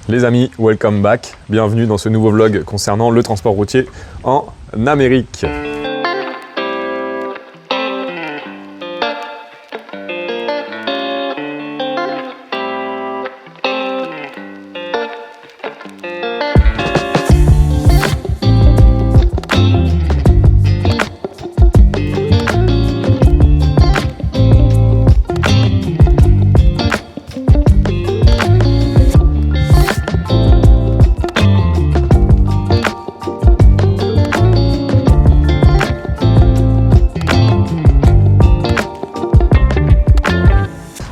Les amis, welcome back. Bienvenue dans ce nouveau vlog concernant le transport routier en Amérique.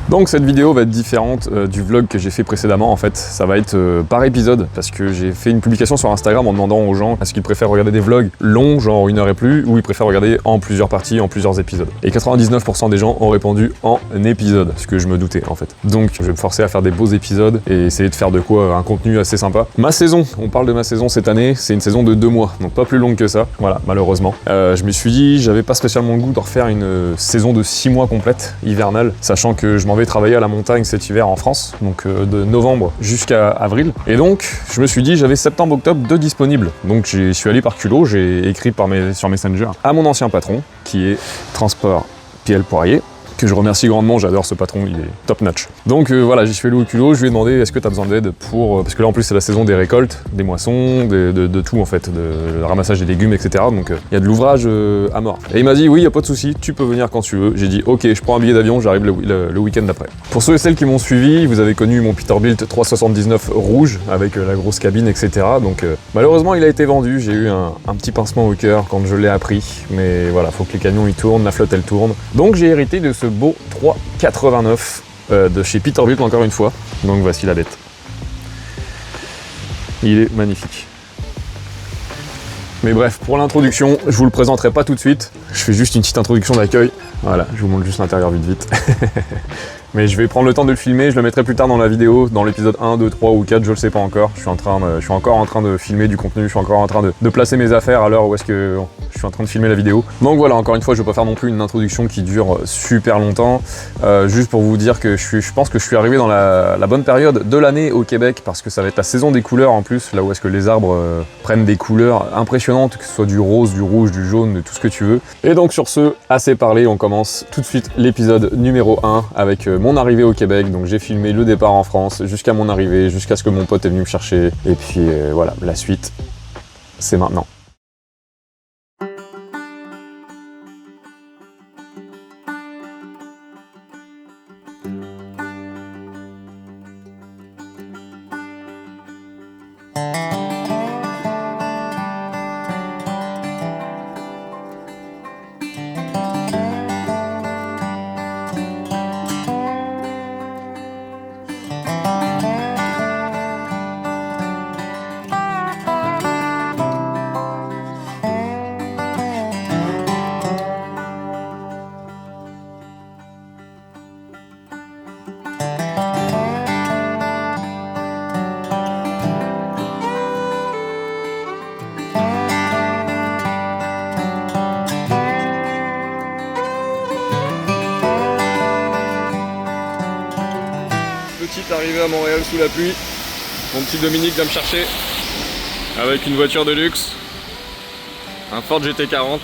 Donc cette vidéo va être différente du vlog que j'ai fait précédemment en fait, ça va être par épisode parce que j'ai fait une publication sur Instagram en demandant aux gens est-ce qu'ils préfèrent regarder des vlogs longs, genre 1 heure et plus, ou ils préfèrent regarder en plusieurs parties, en plusieurs épisodes. Et 99% des gens ont répondu en épisode, ce que je me doutais en fait. Donc je vais me forcer à faire des beaux épisodes et essayer de faire de quoi un contenu assez sympa. Ma saison, on parle de ma saison cette année, c'est une saison de 2 mois, donc pas plus longue que ça, voilà, malheureusement. Je me suis dit, j'avais pas spécialement le goût de refaire une saison de 6 mois complète, hivernale, sachant que je m'en vais travailler à la montagne cet hiver en France, donc de novembre jusqu'à avril. Et donc, je me suis dit, j'avais septembre-octobre de disponibles. Donc, je suis allé par culot, j'ai écrit sur Messenger à mon ancien patron, qui est Transport PL Poirier, que je remercie grandement, j'adore ce patron, il est top notch. Donc voilà, j'y suis allé au culot, je lui ai demandé est-ce que tu as besoin d'aide pour... parce que là en plus c'est la saison des récoltes, des moissons, de tout en fait, de ramassage des légumes, etc. Donc il y a de l'ouvrage à mort. Et il m'a dit oui, il n'y a pas de souci, tu peux venir quand tu veux. J'ai dit ok, je prends un billet d'avion, j'arrive le week-end d'après. Pour ceux et celles qui m'ont suivi, vous avez connu mon Peterbilt 379 rouge avec la grosse cabine, etc. Donc malheureusement il a été vendu, j'ai eu un petit pincement au cœur quand je l'ai appris. Mais voilà, faut que les camions ils tournent, la flotte elle tourne. Donc j'ai hérité de ce beau 389 de chez Peterbilt encore une fois. Donc voici la bête. Il est magnifique. Mais bref, pour l'introduction, je vous le présenterai pas tout de suite. Je fais juste une petite introduction d'accueil. Voilà, je vous montre juste l'intérieur vite. Mais je vais prendre le temps de le filmer, je le mettrai plus tard dans la vidéo, dans l'épisode 1, 2, 3 ou 4, je le sais pas encore. Je suis encore en train de filmer du contenu, je suis encore en train de placer mes affaires à l'heure où est-ce que je suis en train de filmer la vidéo. Donc voilà, encore une fois, je vais pas faire non plus une introduction qui dure super longtemps. Juste pour vous dire que je pense que je suis arrivé dans la bonne période de l'année au Québec, parce que ça va être la saison des couleurs en plus, là où est-ce que les arbres prennent des couleurs impressionnantes, que ce soit du rose, du rouge, du jaune, de tout ce que tu veux. Et donc sur ce, assez parlé, on commence tout de suite l'épisode numéro 1 avec mon arrivée au Québec. Donc j'ai filmé le départ en France jusqu'à mon arrivée, jusqu'à ce que mon pote est venu me chercher. Et puis voilà, la suite, c'est maintenant. Petite arrivée à Montréal sous la pluie. Mon petit Dominique vient me chercher avec une voiture de luxe, un Ford GT40.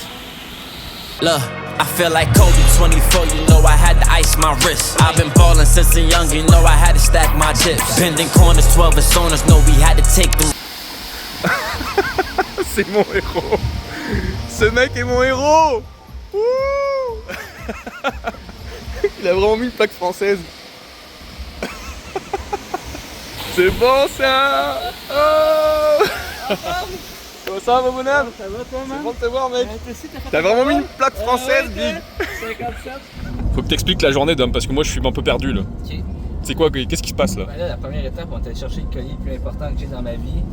Look, I feel like Kobe 24, you know I had to ice my wrist. I've been ballin' since a young, you know I had to stack my chips. Bending corners, 12 personas, know we had to take them. C'est mon héros. Ce mec est mon héros. Ouh. Il a vraiment mis une plaque française. C'est bon ça. Oh. Comment ça va mon bonhomme? Ça va toi, man? C'est bon de te voir mec. T'as vraiment mis une plaque française, Big. 57. Faut que t'expliques la journée d'homme parce que moi je suis un peu perdu là. Ok. C'est quoi, qu'est-ce qui se passe là? Ben là, la première étape, on était chercher le collier le plus important que j'ai dans ma vie.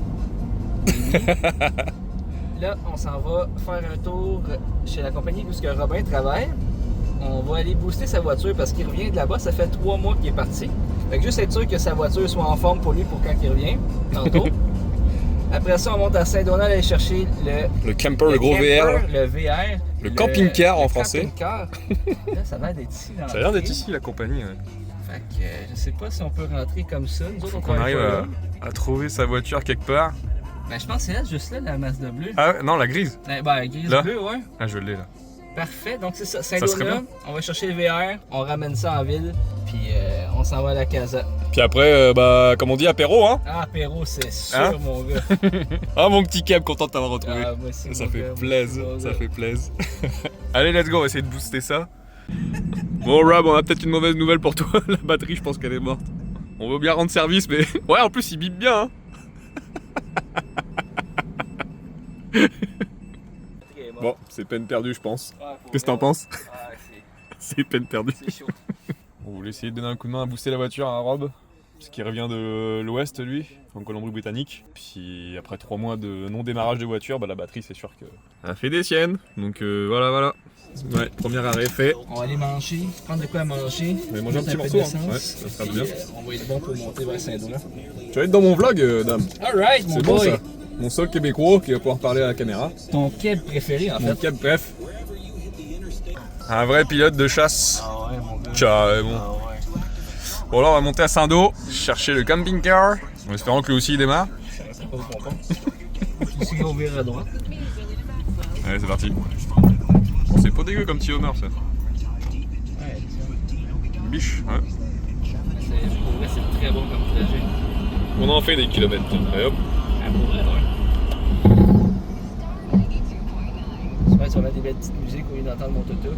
Là, on s'en va faire un tour chez la compagnie où Robin travaille. On va aller booster sa voiture parce qu'il revient de là-bas, ça fait 3 mois qu'il est parti. Fait que juste être sûr que sa voiture soit en forme pour lui pour quand il revient, tantôt. Après ça, on monte à Saint-Donald aller chercher le camper, le gros camper, VR. le VR. Le camping-car en français. Camping-car. Là, ça a l'air d'être ici. Ça a l'air d'être ici la compagnie. Ouais. Fait que je sais pas si on peut rentrer comme ça. Nous autres, On arrive a trouvé sa voiture quelque part. Ben, je pense que c'est là, juste là, la Mazda bleue. Ah non, la grise. Ben, grise Là? bleue, ouais. Ah, je l'ai là. Parfait, donc c'est ça. serait Saint-Donat, bien. on va chercher le VR, on ramène ça en ville, puis on s'en va à la casa. Puis après, bah, comme on dit, apéro, hein. Ah, apéro, c'est sûr, Hein? mon gars. Ah, mon petit Cap, content de t'avoir retrouvé. Ah, moi aussi, Ça mon fait gars, plaisir, mon ça gars. fait plaisir. Allez, let's go, on va essayer de booster ça. Bon, Rob, on a peut-être une mauvaise nouvelle pour toi. La batterie, je pense qu'elle est morte. On veut bien rendre service, mais ouais, en plus, il bip bien, hein. Bon, c'est peine perdue, je pense. Qu'est-ce que t'en penses? Ah, C'est peine perdue. c'est chaud. On voulait essayer de donner un coup de main à booster la voiture à Rob, parce qu'il revient de l'ouest, lui, en Colombie-Britannique. Puis après 3 mois de non-démarrage de voiture, bah, la batterie, c'est sûr que a fait des siennes. Donc voilà. Ouais, premier arrêt fait. On va aller manger, prendre de quoi à manger. On va manger un Juste petit peu morceau, hein. d'essence, Ouais, ça sera puis, bien. on va être bon pour monter vers Saint-Donat. Tu vas être dans mon vlog, dame. Alright, mon C'est bon boy. ça. Mon seul québécois qui va pouvoir parler à la caméra. Ton keb préféré, en Mon fait. cap bref. Un vrai pilote de chasse. Ah ouais, mon gars. Carrément. Ah ouais. Bon là on va monter à Saint-Do, chercher le camping-car, en espérant que lui aussi il démarre. Ça pas au pompon. Ici, on vire à droite. Allez c'est parti. Oh, c'est pas dégueu comme petit Homer ça. Ouais, Une biche, ouais. pour vrai, c'est très bon comme trajet. On en fait des kilomètres. Et hop. Ah, pour vrai, ouais. J'espère qu'on a des belles petites musiques au lieu d'entendre mon toto.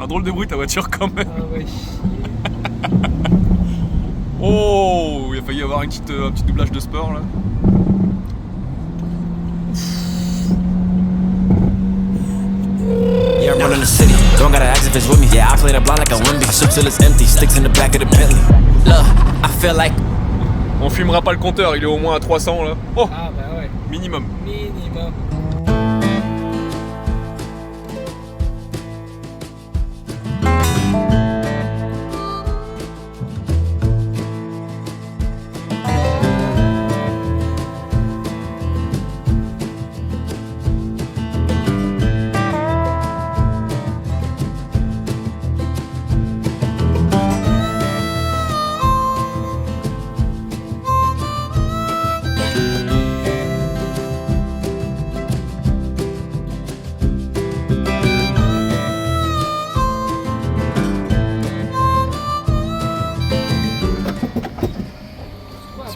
Un drôle de bruit ta voiture quand même. Ah ouais, Oh, il a failli y avoir un petit doublage de sport là. Yeah, I'm running the city. Don't gotta ask if it's with me. Yeah, I play the block like a Wimby. I shoot till it's empty. Sticks in the back of the Bentley. Look, I feel like On filmera pas le compteur, il est au moins à 300 là. Oh, Ah ben ouais, minimum. minimum.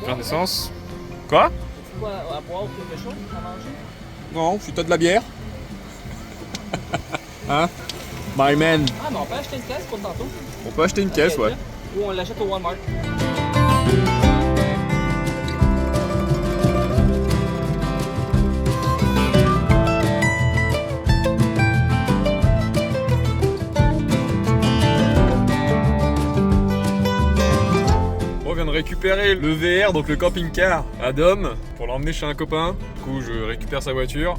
Plein d'essence. Quoi? Quoi, à boire ou quelque chose, à manger? Non, je t'as de la bière. Hein? My man. Ah, mais on peut acheter une caisse pour tantôt. On peut acheter une caisse, ouais. Ou on l'achète au Walmart. On vient de récupérer le VR, donc le camping-car à Dom, pour l'emmener chez un copain. Du coup, je récupère sa voiture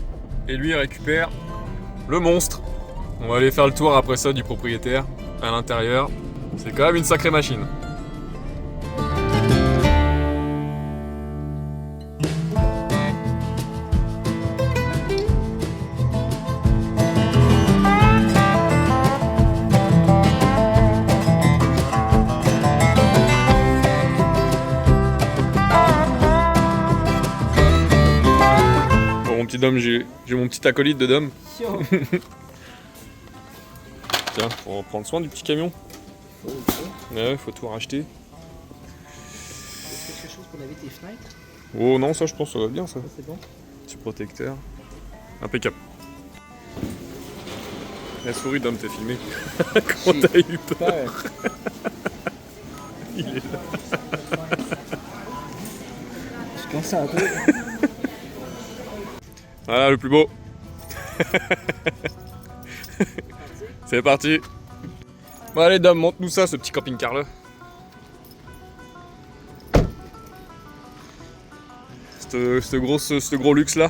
et lui il récupère le monstre. On va aller faire le tour après ça du propriétaire à l'intérieur. C'est quand même une sacrée machine. Bon, mon petit Dom, j'ai mon petit acolyte de Dom. Yo. Tiens, faut prendre soin du petit camion. Ouais, faut tout racheter. Quelque chose pour laver tes fenêtres? Oh non, ça je pense que ça va bien ça. Ça, c'est bon. Petit protecteur. Impeccable. La souris Dom t'es filmé. Comment t'as eu peur? Il est là. Je suis concentré. Voilà le plus beau. C'est parti. Bon allez Dom, montre-nous ça, ce petit camping-car là. Ce gros luxe là.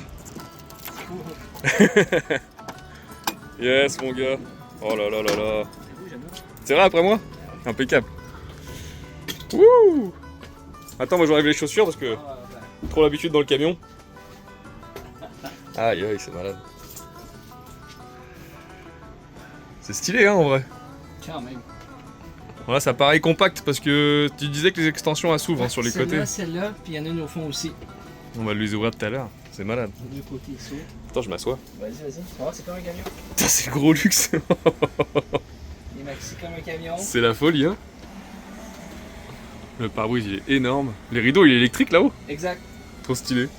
Yes mon gars. Oh là là là là. C'est vrai après moi? Impeccable. Wouh. Attends, moi j'enlève les chaussures parce que trop l'habitude dans le camion. Aïe aïe, c'est malade. C'est stylé hein en vrai. Quand même. Voilà, ça paraît compact parce que tu disais que les extensions elles s'ouvrent sur les côtés. Celle-là, puis il y en a une au fond aussi. On va les ouvrir tout à l'heure, c'est malade. Les deux côtés s'ouvrent. Attends, je m'assois. Vas-y. Oh, c'est comme un camion. Putain, c'est le gros luxe. Les maxi comme un camion. C'est la folie, hein. Le pare-brise il est énorme. Les rideaux il est électrique là-haut. Exact. Trop stylé.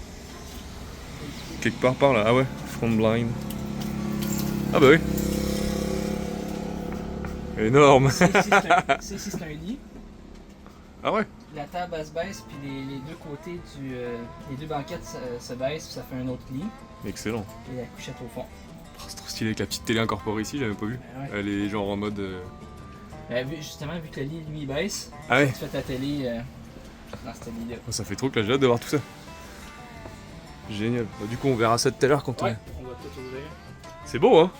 Quelque part par là, ah ouais, front blind. Ah bah oui. Énorme. Ici, c'est un lit. Ah ouais. La table elle se baisse, puis les deux côtés les deux banquettes se baissent, puis ça fait un autre lit. Excellent. Et la couchette au fond. Oh, c'est trop stylé avec la petite télé incorporée ici, j'avais pas vu. Ben ouais. Elle est genre en mode... Justement, vu que le lit lui il baisse, Ah ouais. tu fais ta télé dans cette lit-là. Oh, ça fait trop que j'ai hâte de voir tout ça. Génial. Bah, du coup on verra ça tout à l'heure quand Ouais, on va tout ouvrir. C'est beau hein.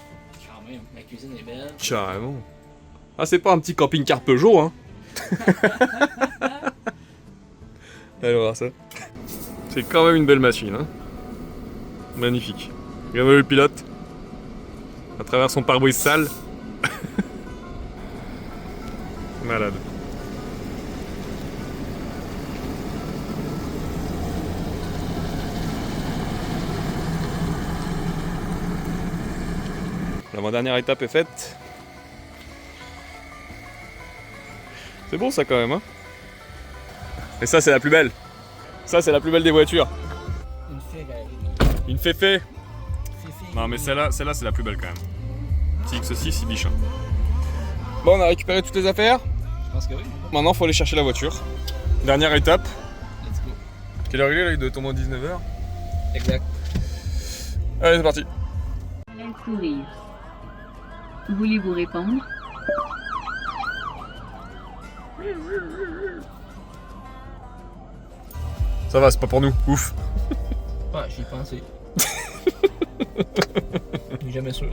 Quand même, la cuisine est belle. Carrément. Ah c'est pas un petit camping-car Peugeot hein. Allez voir ça. C'est quand même une belle machine hein. Magnifique. Regardez le pilote. À travers son pare-brise sale. Malade. L'avant-dernière étape est faite. C'est bon ça quand même hein. Et ça c'est la plus belle. Ça c'est la plus belle des voitures. Une Ferrari. Une Féfé. Fifi. Non mais celle-là c'est la plus belle quand même. Petit X6 biche. Bon on a récupéré toutes les affaires. Je pense que oui. Maintenant faut aller chercher la voiture. Dernière étape. Let's go. Quelle heure il est là? Il doit tomber à 19h. Exact. Allez c'est parti. Sourire. Voulez-vous répondre? Ça va, c'est pas pour nous. Ouf. Ah, j'y ai pensé. J'ai jamais sûr.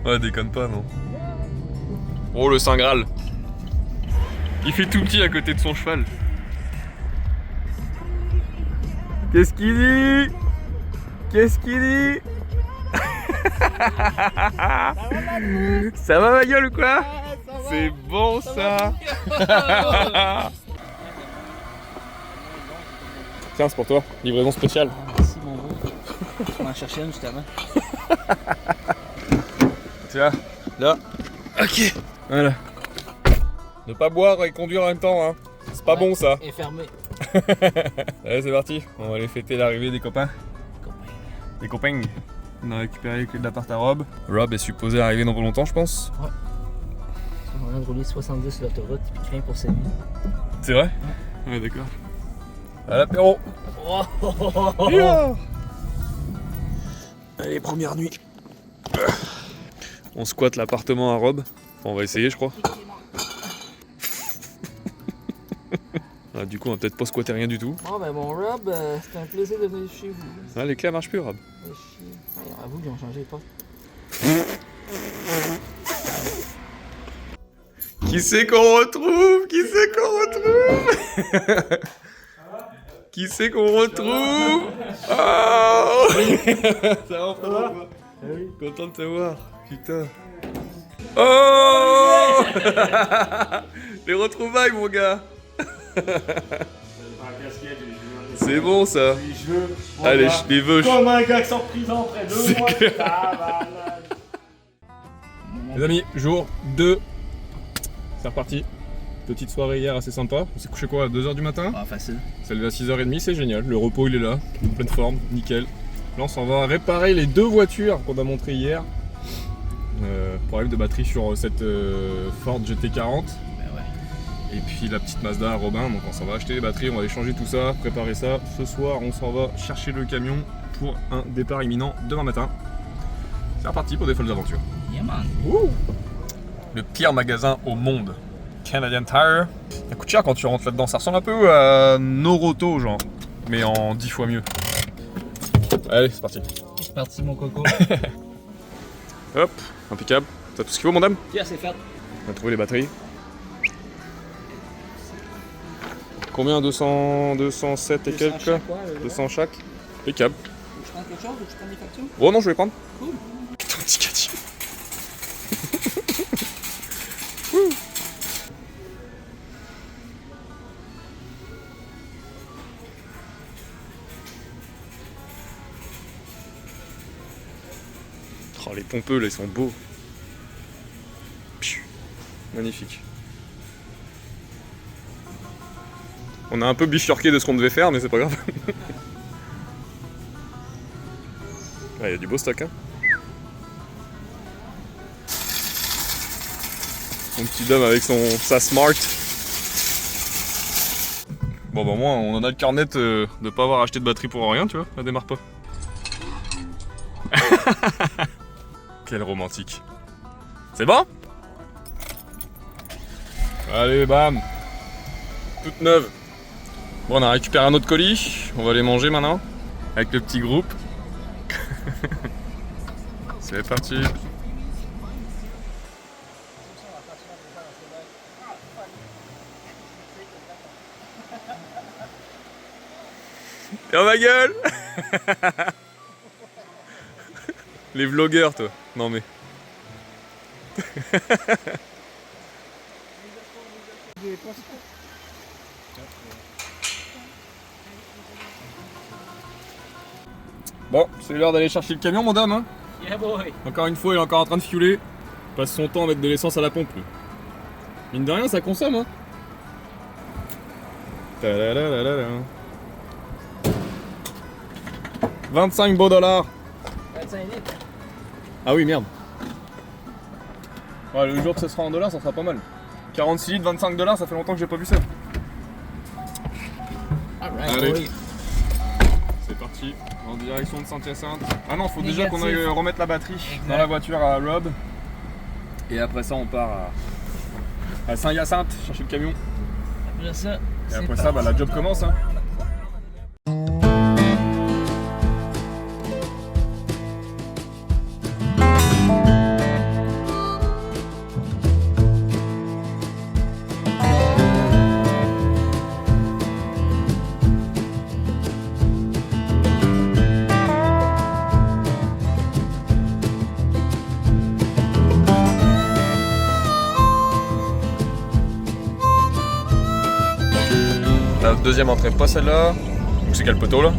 Ouais, déconne pas, non. Oh, le Saint Graal. Il fait tout petit à côté de son cheval. Qu'est-ce qu'il dit? Qu'est-ce qu'il dit? Ça va ma gueule ou quoi? C'est bon ça. Tiens, c'est pour toi, livraison spéciale. Merci mon beau. Je m'en cherchais une justement. Tiens, là. Ok. Voilà. Ne pas boire et conduire en même temps, hein. C'est pas bon ça. Et fermé. Allez, c'est parti. On va aller fêter l'arrivée des copains. Des copains. On a récupéré les clés de l'appart à Rob. Rob est supposé arriver dans pas longtemps, je pense. On vient de rouler 70 sur l'autoroute, puis il craint pour sa vie. C'est vrai? Ouais, d'accord. À l'apéro. Oh. Yeah. Allez, première nuit. On squatte l'appartement à Rob. Enfin, on va essayer, je crois. Ah, du coup, on va peut-être pas squatter rien du tout. Bon, ben mon Rob, c'était un plaisir de venir chez vous. Ah, les clés marchent plus, Rob. Avoue, ils ont changé les portes. Qui c'est qu'on retrouve? Qui c'est qu'on retrouve? Qui c'est qu'on retrouve? Oh. Ça va, François? Oui. Content de te voir. Putain. Oh. Les retrouvailles, mon gars. C'est bon ça. Allez, je les veux. Comme un gars qui sort de prison après 2 mois. Les amis, jour 2. C'est reparti. Petite soirée hier assez sympa. On s'est couché quoi à 2h du matin? Ah, facile. C'est levé à 6h30, c'est génial. Le repos il est là, en pleine forme, nickel. Là on s'en va réparer les 2 voitures qu'on a montrées hier. Problème de batterie sur cette Ford GT40. Ben ouais. Et puis la petite Mazda à Robin, donc on s'en va acheter les batteries, on va aller changer tout ça, préparer ça. Ce soir on s'en va chercher le camion pour un départ imminent demain matin. C'est reparti pour des folles aventures. Yeah man. Wouh. Le pire magasin au monde, Canadian Tire. Ça coûte cher quand tu rentres là-dedans, ça ressemble un peu à Noroto genre, mais en 10 fois mieux. Allez, c'est parti. C'est parti mon coco. Hop, impeccable. T'as tout ce qu'il faut mon dame? Pierre, c'est fait. On a trouvé les batteries. Combien? 207 et 200 quelques? chaque, ouais, 200 chaque. Impeccable. Je prends quelque chose ou je prends des factures? Oh non, je vais prendre. Cool. Putain, indicatif. Oh, les pompeux là, ils sont beaux. Magnifique. On a un peu bifurqué de ce qu'on devait faire, mais c'est pas grave. Il y a du beau stock, hein. Son petit dôme avec sa Smart. Bon bah moi on en a le carnet de pas avoir acheté de batterie pour rien, tu vois, elle démarre pas. Quel romantique. C'est bon? Allez bam. Toute neuve. Bon on a récupéré un autre colis, on va les manger maintenant. Avec le petit groupe. C'est parti. Dans ma gueule. Les vlogueurs toi. Non mais. Bon, c'est l'heure d'aller chercher le camion mon dame hein. Yeah boy. Encore une fois il est encore en train de fiouler. Il passe son temps à mettre de l'essence à la pompe lui. Mine de rien ça consomme hein. Tadadadadada. 25 beaux dollars. 25 litres. Ah oui merde. Ouais, le jour que ce sera en dollars ça sera pas mal. 46 litres, 25 dollars, ça fait longtemps que j'ai pas vu ça. Allez. Boy. C'est parti, en direction de Saint-Hyacinthe. Ah non, faut Négatif. déjà qu'on aille remettre la batterie dans la voiture à Rob. Et après ça on part à Saint-Hyacinthe, chercher le camion. Après ça, Et après ça, bah, la job commence hein. La deuxième entrée, pas celle-là. Donc c'est quel poteau là?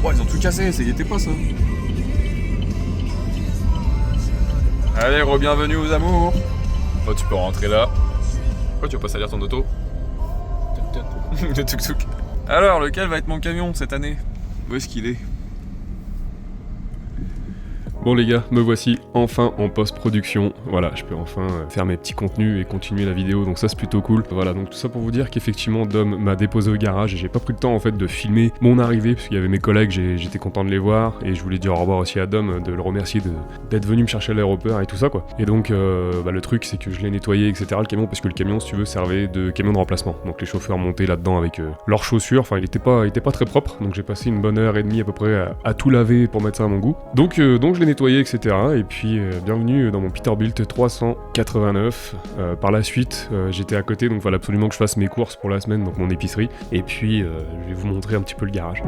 Oh ils ont tout cassé, ça y était pas ça. Allez, re-bienvenue aux amours. Oh tu peux rentrer là. Pourquoi tu veux pas salir ton auto? Le tuk-tuk. Alors lequel va être mon camion cette année? Où est-ce qu'il est? Bon les gars, me voici enfin en post-production. Voilà, je peux enfin faire mes petits contenus et continuer la vidéo, donc ça c'est plutôt cool. Voilà, donc tout ça pour vous dire qu'effectivement Dom m'a déposé au garage et j'ai pas pris le temps en fait de filmer mon arrivée parce qu'il y avait mes collègues, j'étais content de les voir et je voulais dire au revoir aussi à Dom, de le remercier d'être venu me chercher à l'aéroport et tout ça quoi. Et donc le truc c'est que je l'ai nettoyé etc le camion parce que le camion si tu veux servait de camion de remplacement. Donc les chauffeurs montaient là-dedans avec leurs chaussures, enfin il était pas très propre, donc j'ai passé une bonne heure et demie à peu près à tout laver pour mettre ça à mon goût. Donc je l'ai nettoyé, etc. Et puis bienvenue dans mon Peterbilt 389. Par la suite, j'étais à côté, donc il fallait absolument que je fasse mes courses pour la semaine, donc mon épicerie. Et puis je vais vous montrer un petit peu le garage.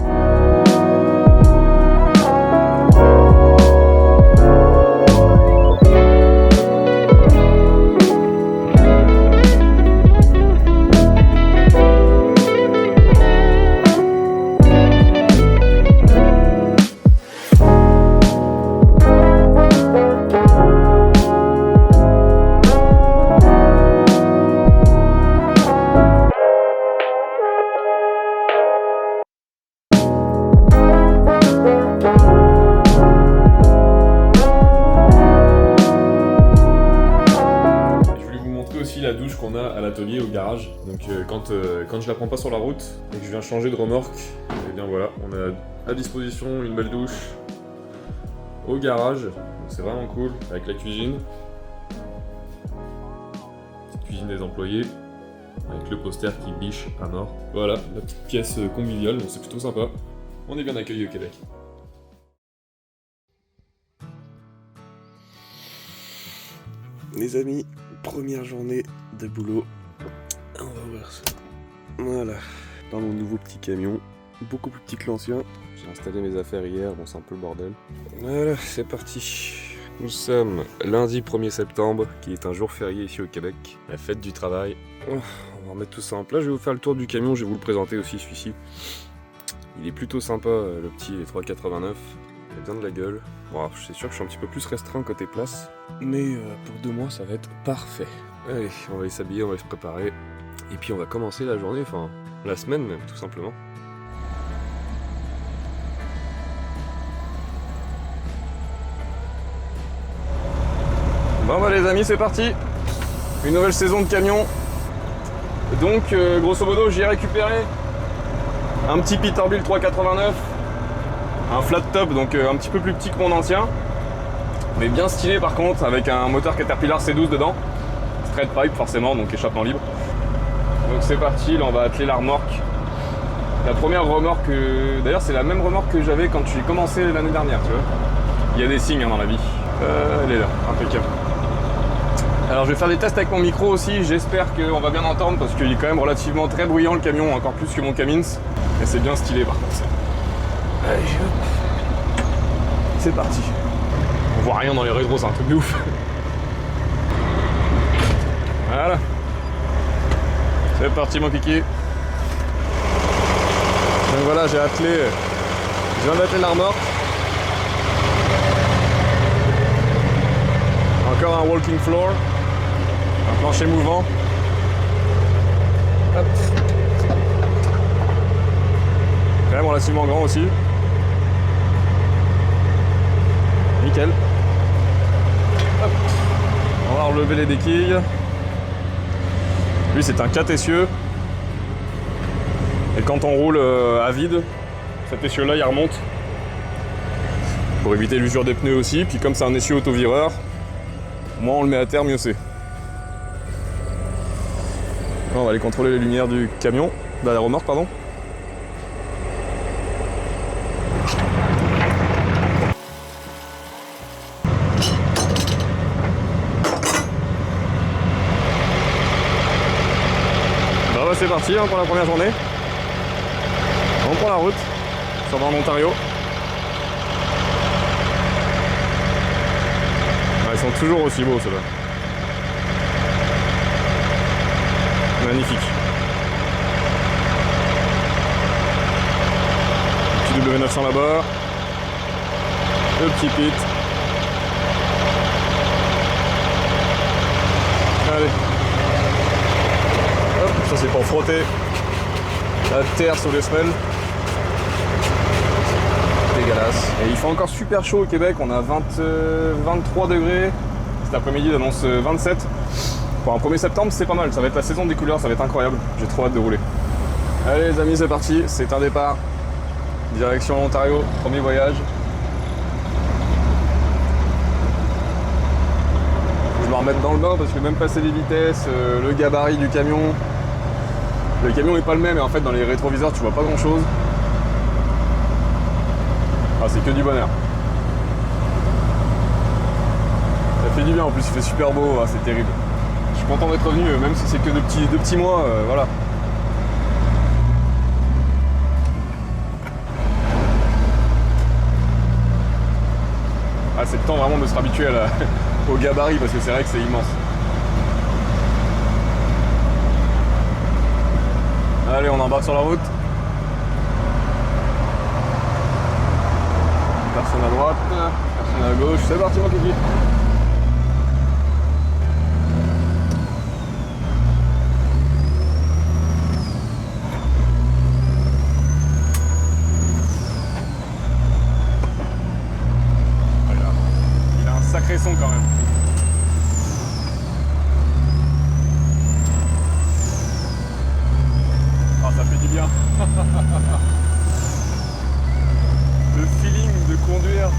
La douche qu'on a à l'atelier au garage, donc quand je la prends pas sur la route et que je viens changer de remorque, et bien voilà, on a à disposition une belle douche au garage, c'est vraiment cool, avec la cuisine, petite cuisine des employés, avec le poster qui biche à mort. Voilà, la petite pièce conviviale, donc c'est plutôt sympa, on est bien accueillis au Québec. Les amis, première journée de boulot. On va voir ça. Voilà, dans mon nouveau petit camion, beaucoup plus petit que l'ancien. J'ai installé mes affaires hier, bon c'est un peu le bordel. Voilà, c'est parti. Nous sommes lundi 1er septembre, qui est un jour férié ici au Québec, la fête du travail. Oh, on va remettre tout ça en place, je vais vous faire le tour du camion, je vais vous le présenter aussi celui-ci. Il est plutôt sympa, le petit 389. Il a bien de la gueule. Bon, c'est sûr que je suis un petit peu plus restreint côté place, mais pour 2 mois ça va être parfait. Allez, on va aller s'habiller, on va se préparer, et puis on va commencer la journée, enfin la semaine même, tout simplement. Bon bah les amis, c'est parti. Une nouvelle saison de camion. Donc grosso modo j'ai récupéré un petit Peterbilt 389, un flat top, donc un petit peu plus petit que mon ancien, mais bien stylé par contre, avec un moteur Caterpillar C12 dedans, straight pipe forcément, donc échappement libre. Donc c'est parti, là on va atteler la remorque. La première remorque, d'ailleurs c'est la même remorque que j'avais quand j'ai commencé l'année dernière, tu vois. Il y a des signes hein, dans la vie. Elle est là, impeccable. Alors je vais faire des tests avec mon micro aussi, j'espère qu'on va bien entendre parce qu'il est quand même relativement très bruyant le camion, encore plus que mon Cummins. Et c'est bien stylé par contre. Allez, hop. C'est parti. On voit rien dans les rétros, c'est un truc de ouf. Voilà. C'est parti mon kiki. Donc voilà, je viens d'atteler la remorque. Encore un walking floor. Un plancher mouvant. Hop. Quand même relativement grand aussi. Nickel. Hop. On va relever les béquilles. Lui c'est un 4 essieux. Et quand on roule à vide, cet essieu là il remonte. Pour éviter l'usure des pneus aussi. Puis comme c'est un essieu autovireur, moins on le met à terre, mieux c'est. On va aller contrôler les lumières du camion, de la remorque pardon. Bah c'est parti hein, pour la première journée. On prend la route, sur dans l'Ontario. Ils sont toujours aussi beaux ceux-là. Magnifique. Le petit W900 là-bas. Le petit pit. Allez. Hop, ça c'est pour frotter la terre sous les semelles. Dégueulasse. Et il fait encore super chaud au Québec, on a 23 degrés. Cet après-midi il annonce 27. Pour un 1er septembre c'est pas mal, ça va être la saison des couleurs, ça va être incroyable. J'ai trop hâte de rouler. Allez les amis, c'est parti, c'est un départ. Direction Ontario, premier voyage. Je vais me remettre dans le bain parce que même passer les vitesses, le gabarit du camion. Le camion est pas le même et en fait dans les rétroviseurs tu vois pas grand chose. Ah, c'est que du bonheur. Ça fait du bien en plus, il fait super beau, ah, c'est terrible. Je suis content d'être revenu, même si c'est que deux petits mois, voilà. Ah, c'est le temps vraiment de se habituer au gabarit parce que c'est vrai que c'est immense. Allez, on embarque sur la route. Personne à droite, personne à gauche, c'est parti mon kiki. Il a un sacré son quand même. Ah, ça fait du bien. Le feeling de conduire.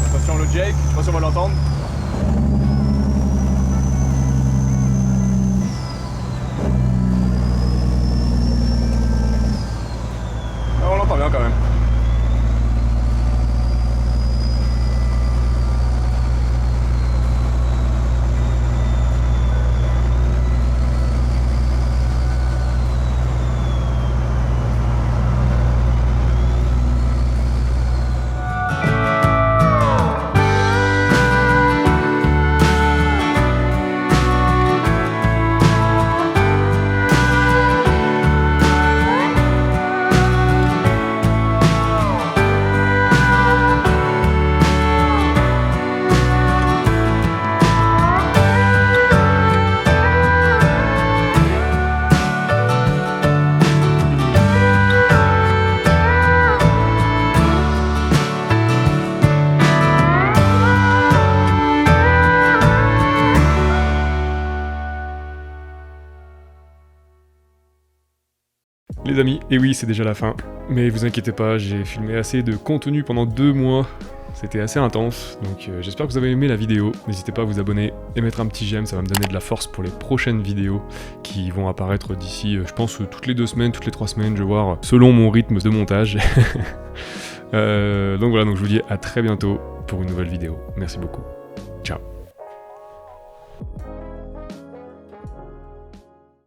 Attention le Jake, je sais pas si on va l'entendre. Ah, on l'entend bien quand même. les amis, et oui c'est déjà la fin, mais vous inquiétez pas, j'ai filmé assez de contenu pendant 2 mois, c'était assez intense, donc j'espère que vous avez aimé la vidéo, n'hésitez pas à vous abonner et mettre un petit j'aime, ça va me donner de la force pour les prochaines vidéos qui vont apparaître d'ici, je pense toutes les 2 semaines, toutes les 3 semaines, je vais voir, selon mon rythme de montage. Donc voilà, donc je vous dis à très bientôt pour une nouvelle vidéo, merci beaucoup.